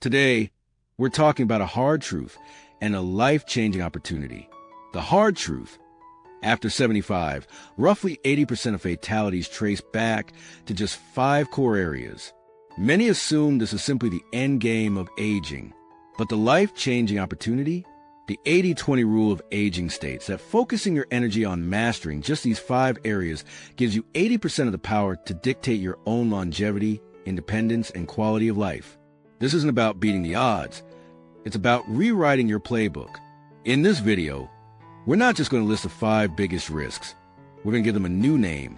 Today, we're talking about a hard truth and a life-changing opportunity. The hard truth: after 75, roughly 80% of fatalities trace back to just 5 core areas. Many assume this is simply the end game of aging, but the life-changing opportunity? The 80-20 rule of aging states that focusing your energy on mastering just these 5 areas gives you 80% of the power to dictate your own longevity, independence, and quality of life. This isn't about beating the odds. It's about rewriting your playbook. In this video, we're not just going to list the 5 biggest risks. We're going to give them a new name: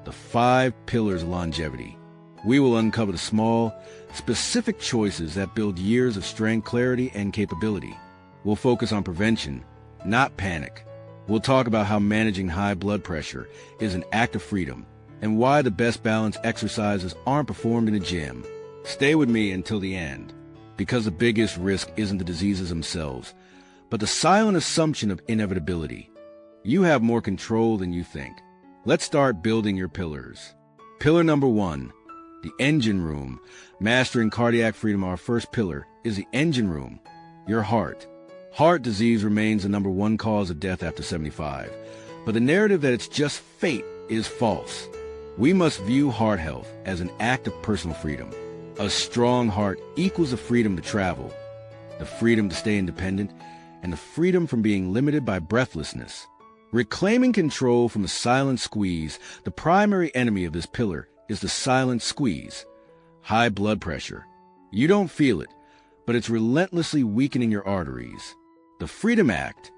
the 5 pillars of longevity. We will uncover the small, specific choices that build years of strength, clarity, and capability. We'll focus on prevention, not panic. We'll talk about how managing high blood pressure is an act of freedom and why the best balanced exercises aren't performed in a gym. Stay with me until the end, because the biggest risk isn't the diseases themselves, but the silent assumption of inevitability. You have more control than you think. Let's start building your pillars. Pillar number 1, the engine room. Mastering cardiac freedom, our first pillar, is the engine room, your heart. Heart disease remains the number 1 cause of death after 75, but the narrative that it's just fate is false. We must view heart health as an act of personal freedom. A strong heart equals the freedom to travel, the freedom to stay independent, and the freedom from being limited by breathlessness. Reclaiming control from the silent squeeze. The primary enemy of this pillar is the silent squeeze: high blood pressure. You don't feel it, but it's relentlessly weakening your arteries. The Freedom Act.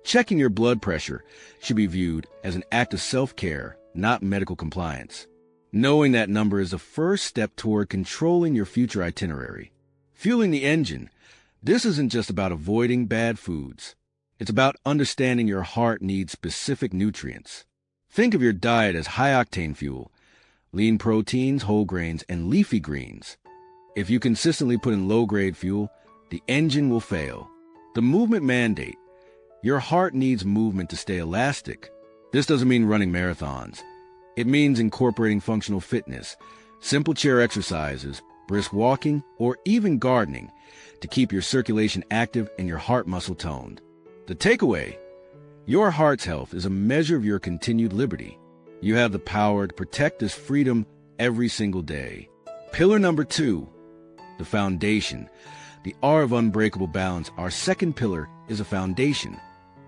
Checking your blood pressure should be viewed as an act of self-care, not medical compliance. Knowing that number is the first step toward controlling your future itinerary. Fueling the engine. This isn't just about avoiding bad foods. It's about understanding your heart needs specific nutrients. Think of your diet as high-octane fuel: lean proteins, whole grains, and leafy greens. If you consistently put in low-grade fuel, the engine will fail. The movement mandate. Your heart needs movement to stay elastic. This doesn't mean running marathons. It means incorporating functional fitness, simple chair exercises, brisk walking, or even gardening to keep your circulation active and your heart muscle toned. The takeaway: your heart's health is a measure of your continued liberty. You have the power to protect this freedom every single day. Pillar number 2, the foundation. The R of unbreakable balance. Our second pillar is a foundation: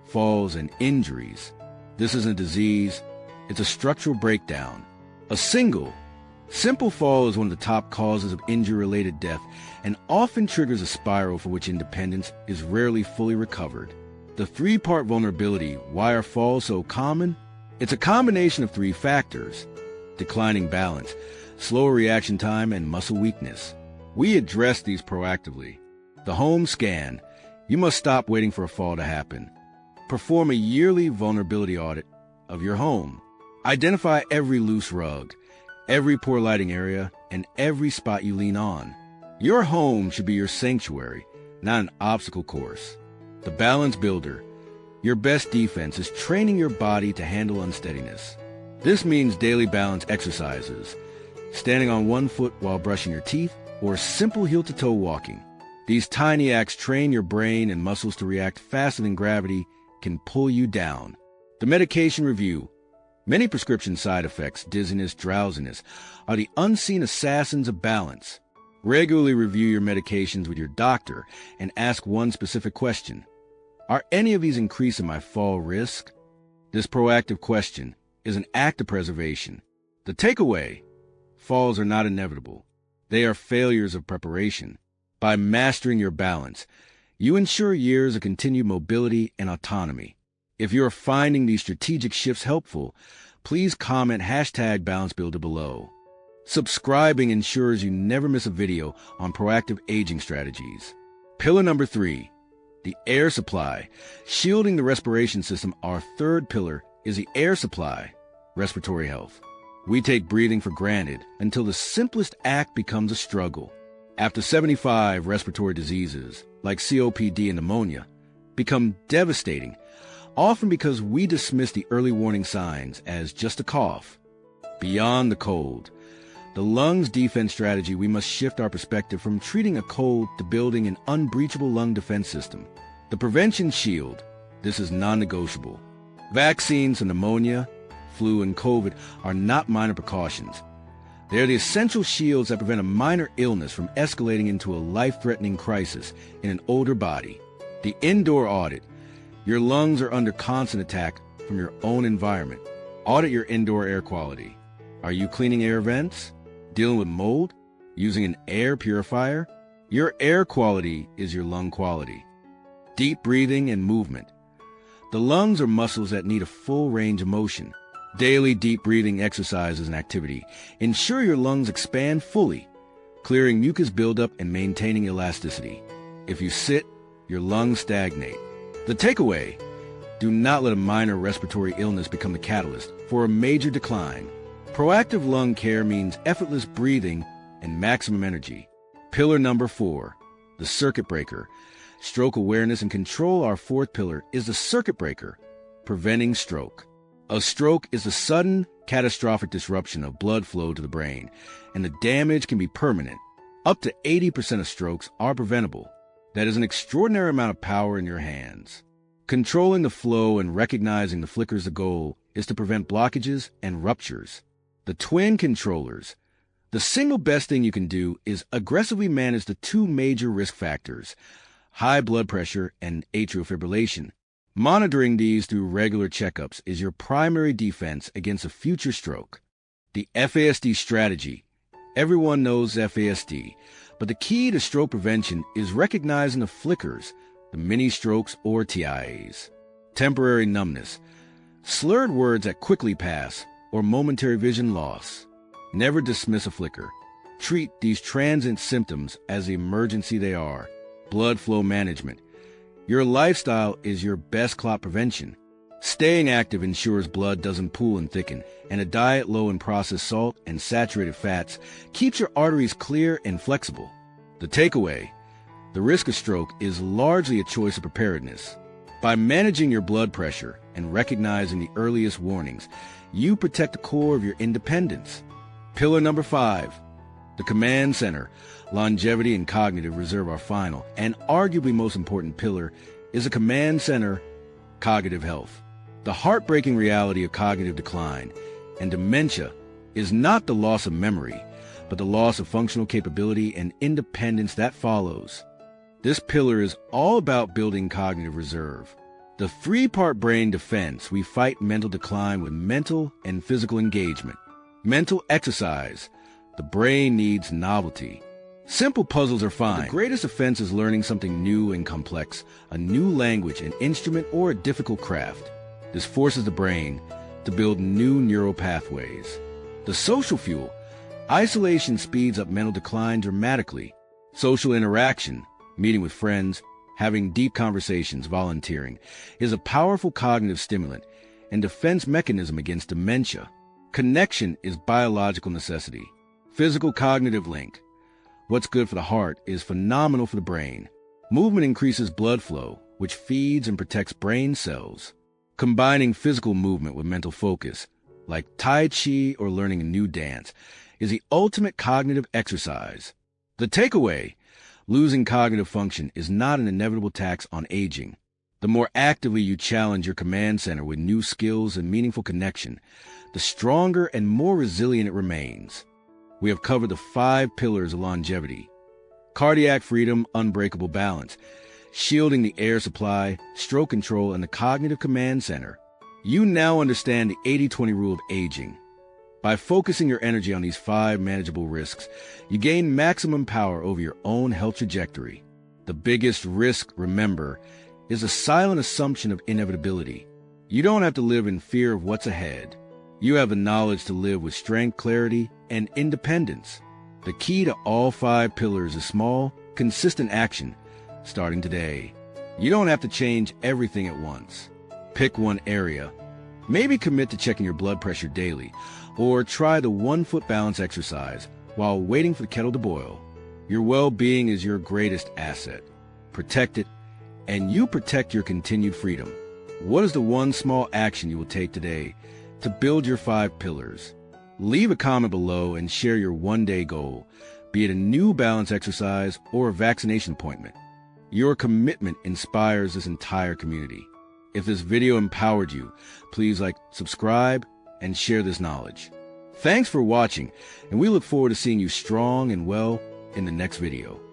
falls and injuries. This isn't a disease. It's a structural breakdown. A simple fall is one of the top causes of injury-related death and often triggers a spiral for which independence is rarely fully recovered. The 3-part vulnerability. Why are falls so common? It's a combination of 3 factors: declining balance, slower reaction time, and muscle weakness. We address these proactively. The home scan. You must stop waiting for a fall to happen. Perform a yearly vulnerability audit of your home. Identify every loose rug, every poor lighting area, and every spot you lean on. Your home should be your sanctuary, not an obstacle course. The balance builder. Your best defense is training your body to handle unsteadiness. This means daily balance exercises, standing on 1 foot while brushing your teeth, or simple heel-to-toe walking. These tiny acts train your brain and muscles to react faster than gravity can pull you down. The medication review. Many prescription side effects, dizziness, drowsiness, are the unseen assassins of balance. Regularly review your medications with your doctor and ask one specific question: are any of these increasing my fall risk? This proactive question is an act of preservation. The takeaway: falls are not inevitable. They are failures of preparation. By mastering your balance, you ensure years of continued mobility and autonomy. If you're finding these strategic shifts helpful, please comment #BalanceBuilder below. Subscribing ensures you never miss a video on proactive aging strategies. Pillar number 3, the air supply. Shielding the respiration system. Our third pillar is the air supply, respiratory health. We take breathing for granted until the simplest act becomes a struggle. After 75, respiratory diseases, like COPD and pneumonia, become devastating, often because we dismiss the early warning signs as just a cough. Beyond the cold, The lungs defense strategy, we must shift our perspective from treating a cold to building an unbreachable lung defense system. The prevention shield, this is non-negotiable. Vaccines for pneumonia, flu, and COVID are not minor precautions. They're the essential shields that prevent a minor illness from escalating into a life-threatening crisis in an older body. The indoor audit. Your lungs are under constant attack from your own environment. Audit your indoor air quality. Are you cleaning air vents? Dealing with mold? Using an air purifier? Your air quality is your lung quality. Deep breathing and movement. The lungs are muscles that need a full range of motion. Daily deep breathing exercises and activity ensure your lungs expand fully, clearing mucus buildup and maintaining elasticity. If you sit, your lungs stagnate. The takeaway: do not let a minor respiratory illness become the catalyst for a major decline. Proactive lung care means effortless breathing and maximum energy. Pillar number 4, the circuit breaker. Stroke awareness and control, our fourth pillar, is the circuit breaker, preventing stroke. A stroke is a sudden, catastrophic disruption of blood flow to the brain, and the damage can be permanent. Up to 80% of strokes are preventable. That is an extraordinary amount of power in your hands. Controlling the flow and recognizing the flickers the goal is to prevent blockages and ruptures. The twin controllers. The single best thing you can do is aggressively manage the two major risk factors, high blood pressure and atrial fibrillation. Monitoring these through regular checkups is your primary defense against a future stroke. The FASD strategy. Everyone knows FASD, but the key to stroke prevention is recognizing the flickers, the mini strokes or TIAs. Temporary numbness. Slurred words that quickly pass, or momentary vision loss. Never dismiss a flicker. Treat these transient symptoms as the emergency they are. Blood flow management. Your lifestyle is your best clot prevention. Staying active ensures blood doesn't pool and thicken, and a diet low in processed salt and saturated fats keeps your arteries clear and flexible. The takeaway: the risk of stroke is largely a choice of preparedness. By managing your blood pressure and recognizing the earliest warnings, you protect the core of your independence. Pillar number 5, the command center. Longevity and cognitive reserve, our final and arguably most important pillar, is a command center, cognitive health. The heartbreaking reality of cognitive decline and dementia is not the loss of memory, but the loss of functional capability and independence that follows. This pillar is all about building cognitive reserve. The 3-part brain defense. We fight mental decline with mental and physical engagement. Mental exercise. The brain needs novelty. Simple puzzles are fine. The greatest offense is learning something new and complex, a new language, an instrument, or a difficult craft. This forces the brain to build new neural pathways. The social fuel. Isolation speeds up mental decline dramatically. Social interaction, meeting with friends, having deep conversations, volunteering, is a powerful cognitive stimulant and defense mechanism against dementia. Connection is biological necessity. Physical cognitive link. What's good for the heart is phenomenal for the brain. Movement increases blood flow, which feeds and protects brain cells. Combining physical movement with mental focus, like Tai Chi or learning a new dance, is the ultimate cognitive exercise. The takeaway: losing cognitive function is not an inevitable tax on aging. The more actively you challenge your command center with new skills and meaningful connection, the stronger and more resilient it remains. We have covered the 5 pillars of longevity: cardiac freedom, unbreakable balance, shielding the air supply, stroke control, and the cognitive command center. You now understand the 80-20 rule of aging. By focusing your energy on these 5 manageable risks, you gain maximum power over your own health trajectory. The biggest risk, remember, is a silent assumption of inevitability. You don't have to live in fear of what's ahead. You have the knowledge to live with strength, clarity, and independence. The key to all 5 pillars is small, consistent action, starting today. You don't have to change everything at once. Pick one area. Maybe commit to checking your blood pressure daily, or try the 1-foot balance exercise while waiting for the kettle to boil. Your well-being is your greatest asset. Protect it, and you protect your continued freedom. What is the one small action you will take today to build your 5 pillars? Leave a comment below and share your one-day goal, be it a new balance exercise or a vaccination appointment. Your commitment inspires this entire community. If this video empowered you, please subscribe, and share this knowledge. Thanks for watching, and we look forward to seeing you strong and well in the next video.